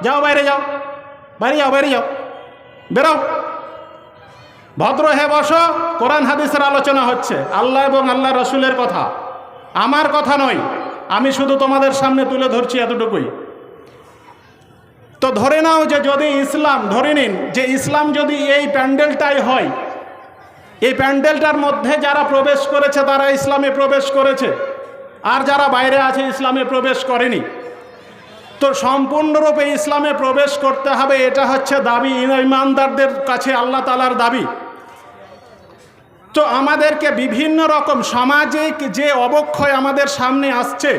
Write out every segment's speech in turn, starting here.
যাও বাইরে যাও, বাইরে যাও, বাইরে যাও, বেরো, ভদ্র হয়ে বসো, কোরআন হাদিসের আলোচনা হচ্ছে, আল্লাহ এবং আল্লাহ রসুলের কথা, আমার কথা নয়, আমি শুধু তোমাদের সামনে তুলে ধরছি এতটুকুই। তো ধরে নাও যে যদি ইসলাম, ধরে নিন যে ইসলাম যদি এই প্যান্ডেলটাই হয়, এই প্যান্ডেলটার মধ্যে যারা প্রবেশ করেছে তারা ইসলামে প্রবেশ করেছে, আর যারা বাইরে আছে ইসলামে প্রবেশ করেনি, তো সম্পূর্ণরূপে ইসলামে প্রবেশ করতে হবে, এটা হচ্ছে দাবি ইমানদারদের কাছে আল্লাহ তাআলার দাবি। তো আমাদেরকে বিভিন্ন রকম সামাজিক যে অবক্ষয় আমাদের সামনে আসছে,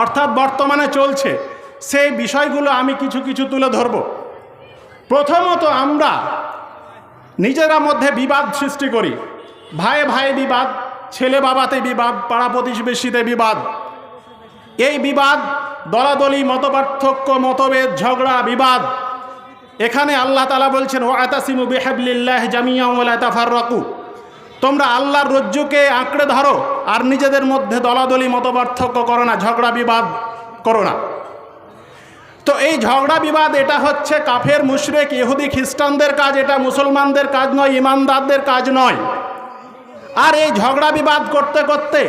অর্থাৎ বর্তমানে চলছে, সেই বিষয়গুলো আমি কিছু কিছু তুলে ধরব। প্রথমত, আমরা নিজেরা মধ্যে বিবাদ সৃষ্টি করি, ভাই ভাই বিবাদ, ছেলে বাবাতে বিবাদ, পাড়া প্রতিবেশীতে বিবাদ। এই বিবাদ, দলাদলি, মতপার্থক্য, মতভেদ, ঝগড়া, বিবাদ, এখানে আল্লাহ তাআলা বলছেন ওয়াতাসিমু বিহাবলিল্লাহি জামিআন ওয়া লা তাফাররাকু, তোমরা আল্লাহর রজ্জুকে আঁকড়ে ধরো আর নিজেদের মধ্যে দলাদলি, মতপার্থক্য করো না, ঝগড়া বিবাদ করো না। তো এই ঝগড়া বিবাদ এটা হচ্ছে কাফের, মুশরিক, ইহুদি, খ্রিস্টানদের কাজ, এটা মুসলমানদের কাজ নয়, ইমানদারদের কাজ নয়। আর এই ঝগড়া বিবাদ করতে করতে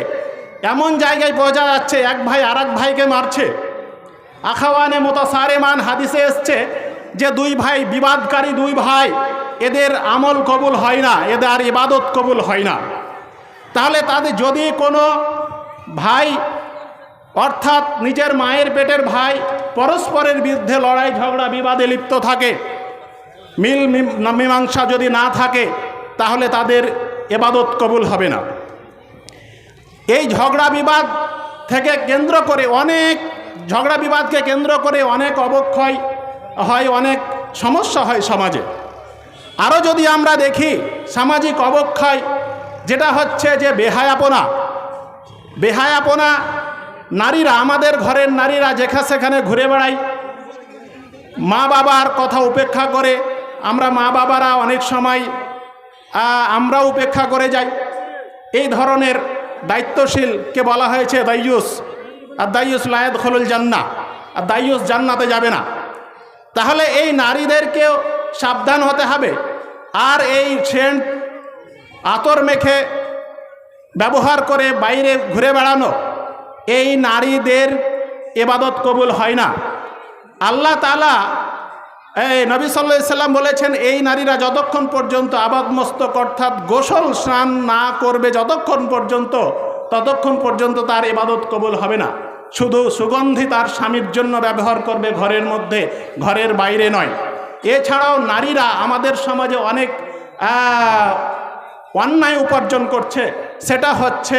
এমন জায়গায় পৌঁছা যাচ্ছে, এক ভাই আর এক ভাইকে মারছে। আখাওয়ানে মুতাসারিমান, হাদিসে এসছে যে দুই ভাই বিবাদকারী, দুই ভাই, এদের আমল কবুল হয় না, এদের ইবাদত কবুল হয় না। তাহলে তাদের যদি কোনো ভাই, অর্থাৎ নিজের মায়ের পেটের ভাই, পরস্পরের বিরুদ্ধে লড়াই ঝগড়া বিবাদে লিপ্ত থাকে, মিল মীমাংসা যদি না থাকে, তাহলে তাদের ইবাদত কবুল হবে না। এই ঝগড়া বিবাদ থেকে কেন্দ্র করে অনেক, ঝগড়া বিবাদকে কেন্দ্র করে অনেক অবক্ষয় হয়, অনেক সমস্যা হয় সমাজে। আরও যদি আমরা দেখি সামাজিক অবক্ষয়, যেটা হচ্ছে যে বেহায়াপনা, বেহায়াপনা, নারীরা, আমাদের ঘরের নারীরা যেখানে সেখানে ঘুরে বেড়ায়, মা বাবার কথা উপেক্ষা করে। আমরা মা বাবারা অনেক সময় আমরা উপেক্ষা করে যাই। এই ধরনের দায়িত্বশীলকে বলা হয়েছে দাইয়ুস, আর দাইয়ুস লা ইয়াদখুলুল জান্নাহ, আর দাইয়ুস জান্নাতে যাবে না। তাহলে এই নারীদেরকেও সাবধান হতে হবে। আর এই সেন্ট আতর মেখে ব্যবহার করে বাইরে ঘুরে বেড়ানো, এই নারীদের ইবাদত কবুল হয় না। আল্লাহ তাআলা, নবী সাল্লাল্লাহু আলাইহি সাল্লাম বলেছেন, এই নারীরা যতক্ষণ পর্যন্ত আবাদ মস্তক, অর্থাৎ গোসল স্নান না করবে যতক্ষণ পর্যন্ত, ততক্ষণ পর্যন্ত তার ইবাদত কবুল হবে না। শুধু সুগন্ধি তার স্বামীর জন্য ব্যবহার করবে ঘরের মধ্যে, ঘরের বাইরে নয়। এছাড়াও নারীরা আমাদের সমাজে অনেক অন্যায় উপার্জন করছে, সেটা হচ্ছে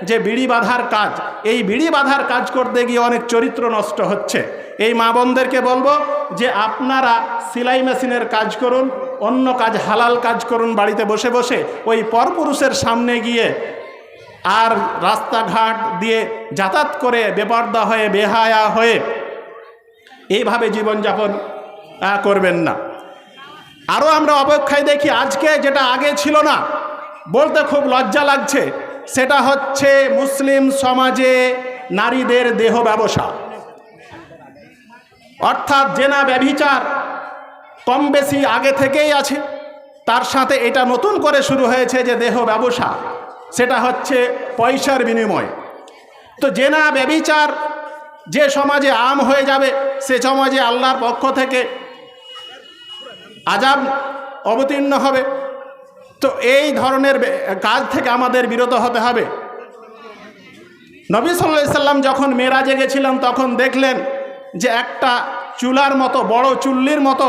যে বিড়ি বাঁধার কাজ। এই বিড়ি বাঁধার কাজ করতে গিয়ে অনেক চরিত্র নষ্ট হচ্ছে। এই মা বোনদেরকে বলবো যে আপনারা সেলাই মেশিনের কাজ করুন, অন্য কাজ, হালাল কাজ করুন বাড়িতে বসে বসে। ওই পরপুরুষের সামনে গিয়ে আর রাস্তাঘাট দিয়ে যাতায়াত করে বেপর্দা হয়ে, বেহায়া হয়ে এইভাবে জীবনযাপন করবেন না। আরও আমরা অবক্ষয় দেখি আজকে, যেটা আগে ছিল না, বলতে খুব লজ্জা লাগছে, সেটা হচ্ছে মুসলিম সমাজে নারীদের দেহ ব্যবসা, অর্থাৎ জেনা, ব্যভিচার কম বেশি আগে থেকেই আছে, তার সাথে এটা নতুন করে শুরু হয়েছে যে দেহ ব্যবসা, সেটা হচ্ছে পয়সার বিনিময়। তো জেনা, ব্যভিচার যে সমাজে আম হয়ে যাবে, সে সমাজে আল্লাহর পক্ষ থেকে আযাব অবতীর্ণ হবে। তো এই ধরনের কাজ থেকে আমাদের বিরত হতে হবে। নবী সাল্লাল্লাহু আলাইহি সাল্লাম যখন মেরাজে গেছিলেন, তখন দেখলেন যে একটা চুলার মতো, বড় চুল্লির মতো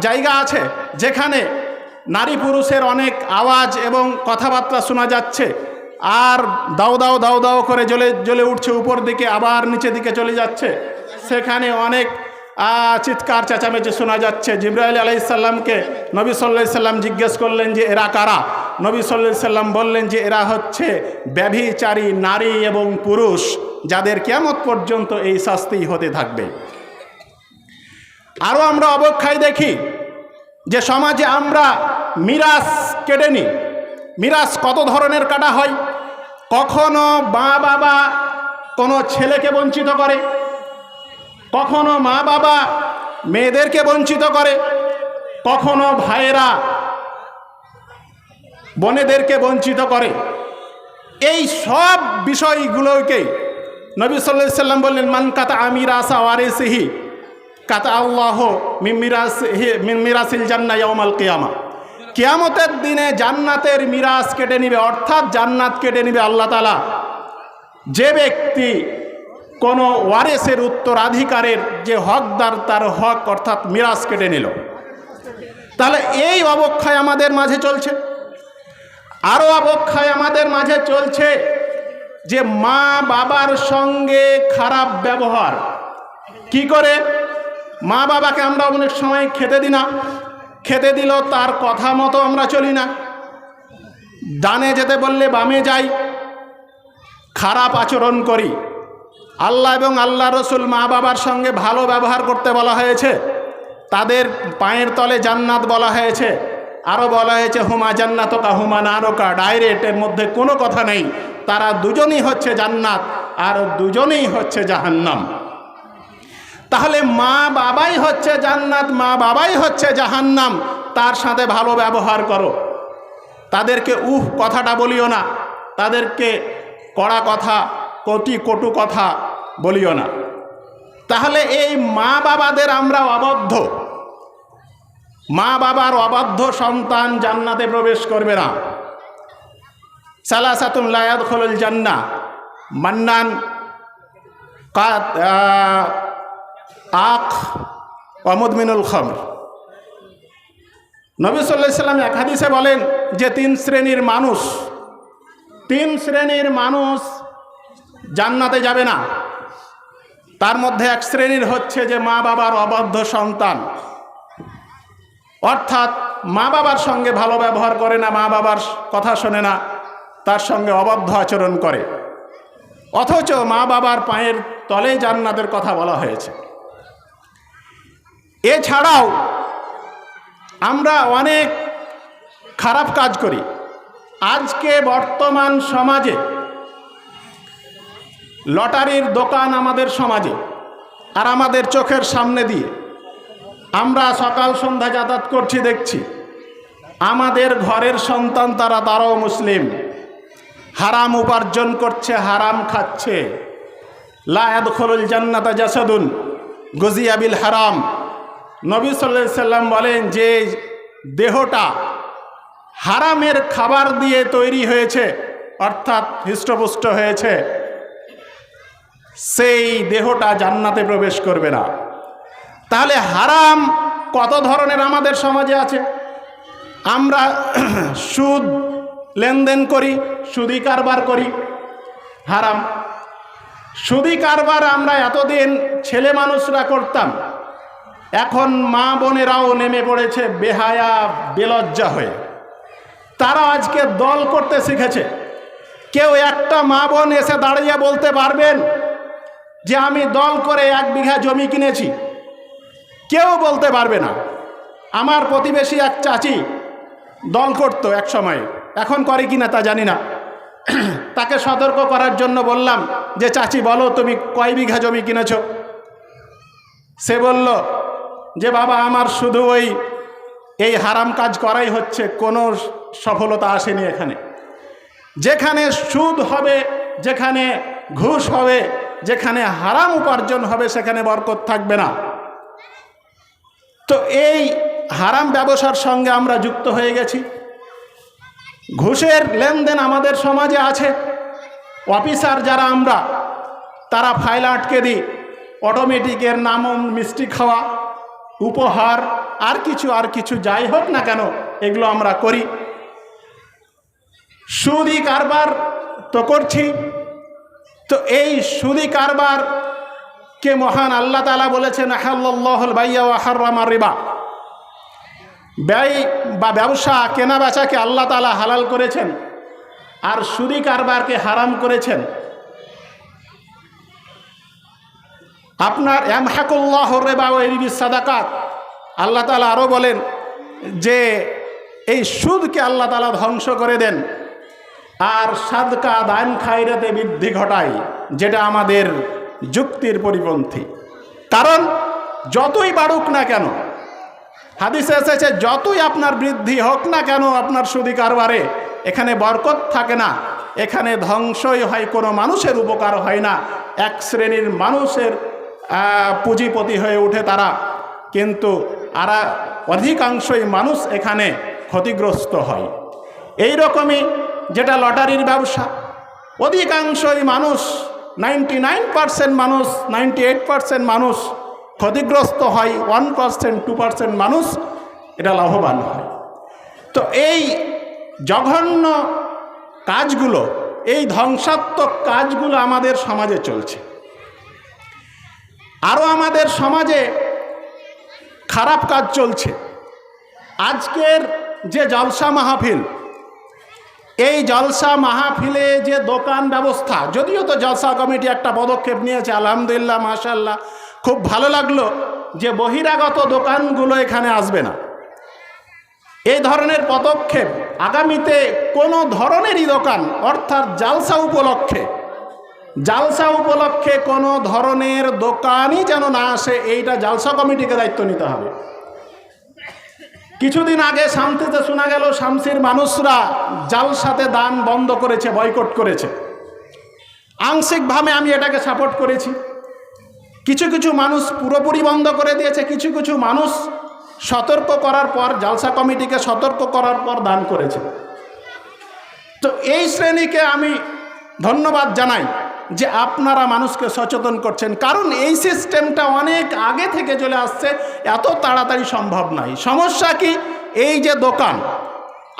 জায়গা আছে, যেখানে নারী পুরুষের অনেক আওয়াজ এবং কথাবার্তা শোনা যাচ্ছে, আর দাও দাও দাও দাও করে জ্বলে জ্বলে উঠছে উপর দিকে, আবার নিচের দিকে চলে যাচ্ছে। সেখানে অনেক চিৎকার চেঁচামেচি শোনা যাচ্ছে। জিবরাইল আলাইহিস সালামকে নবী সাল্লাল্লাহু আলাইহি সাল্লাম জিজ্ঞেস করলেন যে এরা কারা? নবী সাল্লাল্লাহু আলাইহি সাল্লাম বললেন যে এরা হচ্ছে ব্যভিচারী নারী এবং পুরুষ, যাদের কিয়ামত পর্যন্ত এই শাস্তি হতে থাকবে। আরও আমরা অবক্ষয় দেখি যে সমাজে আমরা মিরাস কেটে নিই। মিরাস কত ধরনের কাটা হয়। কখনো মা বাবা কোনো ছেলেকে বঞ্চিত করে, কখনো মা বাবা মেয়েদেরকে বঞ্চিত করে, কখনো ভাইয়েরা বোনেদেরকে বঞ্চিত করে। এই সব বিষয়গুলোকে নবী সাল্লাল্লাহু আলাইহি সাল্লাম বললেন, মান কাতা মিরাসা ওয়ারিসিহি কাতা আল্লাহ মিন মিরাসিল জান্নাহ ইয়াউমাল কিয়ামা। কিয়ামতের দিনে জান্নাতের মিরাস কেটে নিবে, অর্থাৎ জান্নাত কেটে নিবে আল্লাহ তাআলা। যে ব্যক্তি কোনো ওয়ারিসের উত্তরাধিকারের যে হকদার, তার হক অর্থাৎ মিরাস কেটে নিল। তাহলে এই অবক্ষয় আমাদের মাঝে চলছে। আরও অবক্ষয় আমাদের মাঝে চলছে যে মা বাবার সঙ্গে খারাপ ব্যবহার। কি করে? মা বাবাকে আমরা অনেক সময় খেতে দিই না, খেতে দিল তার কথা মতো আমরা চলি না, ডানে যেতে বললে বামে যাই, খারাপ আচরণ করি। আল্লাহ এবং আল্লাহ রসুল মা বাবার সঙ্গে ভালো ব্যবহার করতে বলা হয়েছে, তাদের পায়ের তলে জান্নাত বলা হয়েছে, আরও বলা হয়েছে হুমা জান্নাতুকা হুমা নারুকা। ডাইরেক্ট, এর মধ্যে কোনো কথা নেই, তারা দুজনই হচ্ছে জান্নাত আর দুজনেই হচ্ছে জাহান্নাম। তাহলে মা বাবাই হচ্ছে জান্নাত, মা বাবাই হচ্ছে জাহান্নাম, তার সাথে ভালো ব্যবহার করো। তাদেরকে কথাটা বলিও না, তাদেরকে কড়া কথা, কটু কথা বলিও না। তাহলে এই মা বাবাদের আমরা অবাধ্য, মা বাবার অবাধ্য সন্তান জান্নাতে প্রবেশ করবে না। সালাসাতুন লা ইয়াদখুলুল জান্নাহ মান্নান আখ ওয়া মুদমিনুল খামর। নবী সাল্লাল্লাহু আলাইহি সাল্লাম এক হাদিসে বলেন যে তিন শ্রেণীর মানুষ জান্নাতে যাবে না। তার মধ্যে এক শ্রেণীর হচ্ছে যে মা বাবার অবাধ্য সন্তান, অর্থাৎ মা বাবার সঙ্গে ভালো ব্যবহার করে না, মা বাবার কথা শোনে না, তার সঙ্গে অবাধ্য আচরণ করে, অথচ মা বাবার পায়ের তলে জান্নাতের কথা বলা হয়েছে। এছাড়াও আমরা অনেক খারাপ কাজ করি। আজকে বর্তমান সমাজে লটারির দোকান আমাদের সমাজে, আর আমাদের চোখের সামনে দিয়ে আমরা সকাল সন্ধ্যা যাতায়াত করছি, দেখছি আমাদের ঘরের সন্তান তারাও মুসলিম, হারাম উপার্জন করছে, হারাম খাচ্ছে। লা ইয়াদখুলুল জান্নাতা জাসাদুন গুজিয়া বিল হারাম। নবী সাল্লাল্লাহু আলাইহি সাল্লাম বলেন যে দেহটা হারামের খাবার দিয়ে তৈরি হয়েছে, অর্থাৎ হৃষ্টপুষ্ট হয়েছে, সেই দেহটা জান্নাতে প্রবেশ করবে না। তাহলে হারাম কত ধরনের আমাদের সমাজে আছে। আমরা সুদ লেনদেন করি, সুদি কারবার করি, হারাম। সুদি কারবার আমরা এতদিন ছেলে মানুষরা করতাম, এখন মা বোনেরাও নেমে পড়েছে বেহায়া বেলজ্জা হয়ে। তারা আজকে দল করতে শিখেছে। কেউ একটা মা বোন এসে দাঁড়িয়ে বলতে পারবেন যে আমি দল করে 1 বিঘা জমি কিনেছি? কেউ বলতে পারবে না। আমার প্রতিবেশী এক চাচি দল করতো এক সময়, এখন করে কিনা তা জানি না। তাকে সতর্ক করার জন্য বললাম যে চাচি বলো তুমি কয় বিঘা জমি কিনেছ? সে বলল যে বাবা আমার শুধু এই হারাম কাজ করাই হচ্ছে, কোনো সফলতা আসেনি এখানে। যেখানে সুদ হবে, যেখানে ঘুষ হবে, যেখানে হারাম উপার্জন হবে, সেখানে বরকত থাকবে না। তো এই হারাম ব্যবসার সঙ্গে আমরা যুক্ত হয়ে গেছি। ঘুষের লেনদেন আমাদের সমাজে আছে। অফিসার যারা আমরা, তারা ফাইল আটকে দিই, অটোমেটিকের নাম মিষ্টি খাওয়া, উপহার, আর কিছু যাই হোক না কেন, এগুলো আমরা করি। সুদি কারবার তো করছি। তো এই সুদি কারবারকে মহান আল্লাহ তাআলা বলেছেন আহাল্লাল্লাহুল বাইয়া ওয়া হাররামার রিবা। ব্যয় বা ব্যবসা কেনা বেচাকে আল্লাহ তাআলা হালাল করেছেন, আর সুদি কারবারকে হারাম করেছেন। আপনার ইয়ামহাকুল্লাহুর রিবা ওয়া ইরবিস সাদাকাত, আল্লাহ তাআলা আরও বলেন যে এই সুদকে আল্লাহ তাআলা ধ্বংস করে দেন। আর সাদকা দান খায়রাতে বৃদ্ধি ঘটায়, যেটা আমাদের যুক্তির পরিপন্থী। কারণ যতই বাড়ুক না কেন, হাদিসে এসেছে যতই আপনার বৃদ্ধি হোক না কেন আপনার সুদি কারবারে, এখানে বরকত থাকে না, এখানে ধ্বংসই হয়, কোনো মানুষের উপকার হয় না। এক শ্রেণীর মানুষের পুঁজিপতি হয়ে ওঠে তারা, কিন্তু আর অধিকাংশই মানুষ এখানে ক্ষতিগ্রস্ত হয়। এই রকমই যেটা লটারির ব্যবসা, অধিকাংশই মানুষ 99% মানুষ, 98% মানুষ ক্ষতিগ্রস্ত হয়, 1% 2% মানুষ এটা লাভবান হয়। তো এই জঘন্য কাজগুলো, এই ধ্বংসাত্মক কাজগুলো আমাদের সমাজে চলছে। আরও আমাদের সমাজে খারাপ কাজ চলছে। আজকের যে জলসা মাহফিল, এই জলসা মাহফিলে যে দোকান ব্যবস্থা, যদিও তো জলসা কমিটি একটা পদক্ষেপ নিয়েছে, আলহামদুলিল্লাহ, মাশাআল্লাহ, খুব ভালো লাগলো যে বহিরাগত দোকানগুলো এখানে আসবে না। এই ধরনের পদক্ষেপ আগামীতে কোনো ধরনেরই দোকান, অর্থাৎ জালসা উপলক্ষে কোনো ধরনের দোকানই যেন না আসে, এইটা জালসা কমিটিকে দায়িত্ব নিতে হবে। কিছুদিন আগে শামসিতে শোনা গেল শামসির মানুষরা জালসাতে দান বন্ধ করেছে, বয়কট করেছে। আংশিকভাবে আমি এটাকে সাপোর্ট করেছি। কিছু কিছু মানুষ পুরোপুরি বন্ধ করে দিয়েছে, কিছু কিছু মানুষ সতর্ক করার পর, জালসা কমিটিকে সতর্ক করার পর দান করেছে। তো এই শ্রেণীকে আমি ধন্যবাদ জানাই যে আপনারা মানুষকে সচেতন করছেন, কারণ এই সিস্টেমটা অনেক আগে থেকে চলে আসছে, এত তাড়াতাড়ি সম্ভব নয়। সমস্যা কি, এই যে দোকান,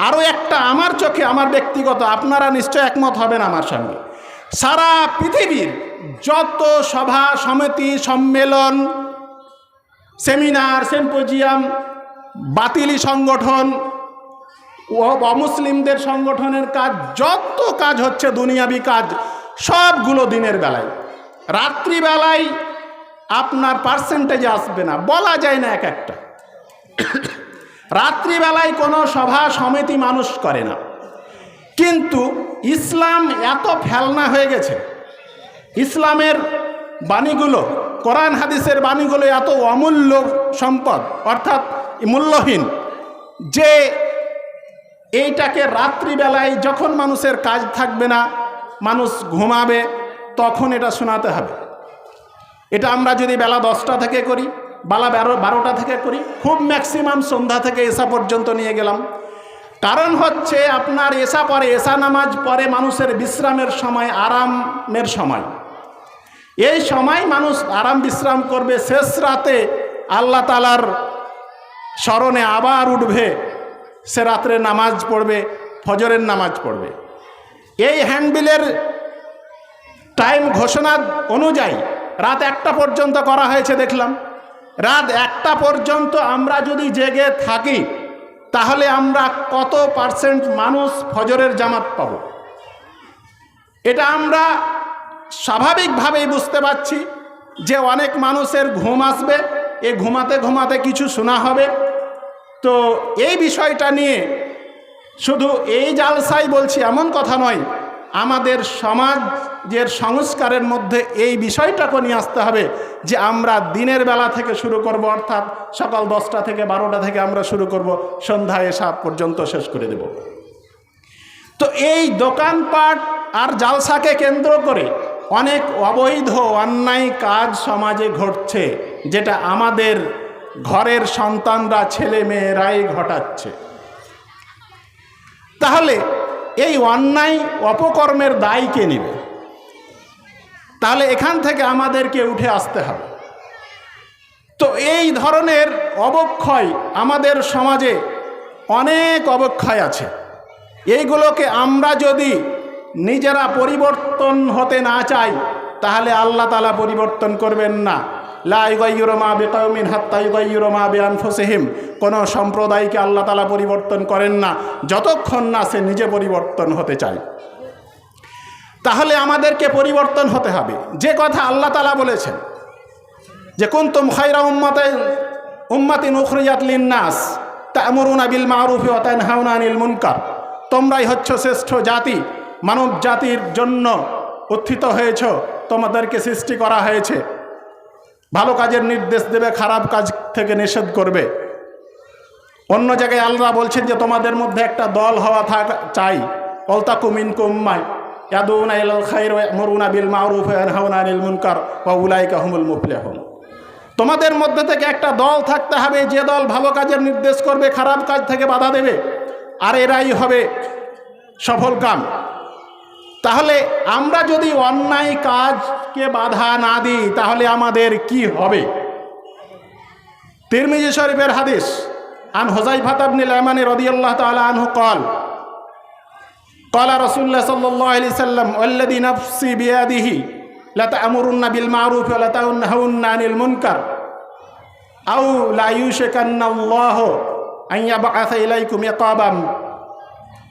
আরও একটা আমার চোখে, আমার ব্যক্তিগত, আপনারা নিশ্চয় একমত হবেন আমার সঙ্গে, সারা পৃথিবীর যত সভা সমিতি, সম্মেলন, সেমিনার, সিম্পোজিয়াম, বাতিলি সংগঠন, অমুসলিমদের সংগঠনের কাজ, যত কাজ হচ্ছে দুনিয়াবি কাজ, সবগুলো দিনের বেলায়। রাত্রিবেলায় আপনার পার্সেন্টেজে আসবে না, বলা যায় না এক একটা। রাত্রিবেলায় কোনো সভা সমিতি মানুষ করে না, কিন্তু ইসলাম এত ফেলনা হয়ে গেছে, ইসলামের বাণীগুলো, কোরআন হাদিসের বাণীগুলো এত অমূল্য সম্পদ, অর্থাৎ মূল্যহীন, যে এইটাকে রাত্রিবেলায় যখন মানুষের কাজ থাকবে না, মানুষ ঘুমাবে, তখন এটা শোনাতে হবে। এটা আমরা যদি বেলা 10টা থেকে করি, বেলা 12টা থেকে করি, খুব ম্যাক্সিমাম সন্ধ্যা থেকে এশা পর্যন্ত নিয়ে গেলাম। কারণ হচ্ছে আপনার এশা পরে, এশা নামাজ পরে মানুষের বিশ্রামের সময়, আরামের সময়। এই সময় মানুষ আরাম বিশ্রাম করবে, শেষ রাতে আল্লাহ তাআলার স্মরণে আবার উঠবে, সে রাত্রে নামাজ পড়বে, ফজরের নামাজ পড়বে। এই হ্যান্ডবিলের টাইম ঘোষণা অনুযায়ী রাত 1টা পর্যন্ত করা হয়েছে দেখলাম। রাত 1টা পর্যন্ত আমরা যদি জেগে থাকি, তাহলে আমরা কত পার্সেন্ট মানুষ ফজরের জামাত পাব? এটা আমরা স্বাভাবিকভাবেই বুঝতে পারছি যে অনেক মানুষের ঘুম আসবে, এ ঘুমাতে ঘুমাতে কিছু শোনা হবে। তো এই বিষয়টা নিয়ে শুধু এই জালসাই বলছি এমন কথা নয়, আমাদের সমাজের সংস্কারের মধ্যে এই বিষয়টাকে নিয়ে আসতে হবে যে আমরা দিনের বেলা থেকে শুরু করব, অর্থাৎ সকাল 10টা থেকে 12টা থেকে আমরা শুরু করব, সন্ধ্যায় এসা পর্যন্ত শেষ করে দেব। তো এই দোকানপাট আর জালসাকে কেন্দ্র করে অনেক অবৈধ অন্যায় কাজ সমাজে ঘটছে, যেটা আমাদের ঘরের সন্তানরা, ছেলে মেয়েরাই ঘটাচ্ছে। তাহলে এই অন্যায় অপকর্মের দায় কে নেবে? তাহলে এখান থেকে আমাদেরকে উঠে আসতে হবে। তো এই ধরনের অবক্ষয় আমাদের সমাজে অনেক অবক্ষয় আছে। এইগুলোকে আমরা যদি নিজেরা পরিবর্তন হতে না চাই, তাহলে আল্লাহ তাআলা পরিবর্তন করবেন না। লা ইউগাইয়িরু মা বিকাওমিন হাত্তা ইউগাইয়িরু মা বিআনফুসিহিম। কোনো সম্প্রদায়কে আল্লাহ তাআলা পরিবর্তন করেন না যতক্ষণ না সে নিজে পরিবর্তন হতে চায়। তাহলে আমাদেরকে পরিবর্তন হতে হবে। যে কথা আল্লাহ তাআলা বলেছেন যে কুনতুম খায়রা উম্মাতিন উখরিজাত লিন-নাস তা'মুরুনা বিল মা'রুফি ওয়া তানহাউনা আনিল মুনকার, তোমরাই হচ্ছ শ্রেষ্ঠ জাতি, মানব জাতির জন্য উত্থিত হয়েছ, তোমাদেরকে সৃষ্টি করা হয়েছে। ভালো কাজের নির্দেশ দেবে, খারাপ কাজ থেকে নিষেধ করবে। অন্য জায়গায় আল্লাহ বলছেন যে তোমাদের মধ্যে একটা দল হওয়া চাই। ওয়ালতাকু মিনকুম উম্মাহ ইয়াদউনা ইলাল খায়রি ওয়া ইয়া'মুরুনা বিল মা'রুফ ওয়া ইয়ানহাউনা আনিল মুনকার ওয়া উলাইকা হুমুল মুফলিহুন। তোমাদের মধ্যে থেকে একটা দল থাকতে হবে, যে দল ভালো কাজের নির্দেশ করবে, খারাপ কাজ থেকে বাধা দেবে, আর এরাই হবে সফল কাম। তাহলে আমরা যদি অন্যায় কাজকে বাধা না দিই তাহলে আমাদের কি হবে? তিরমিজি শরীফের হাদিস, আন হুযায়ফা ইবনুল ইয়ামানি রাদিয়াল্লাহু তাআলা আনহু قال قال رسول الله صلى الله عليه وسلم والذي نفسي بيده لتأمرن بالمعروف ولا تنهون عن المنكر أو لا يوشكن الله أن يبعث إليكم عقابا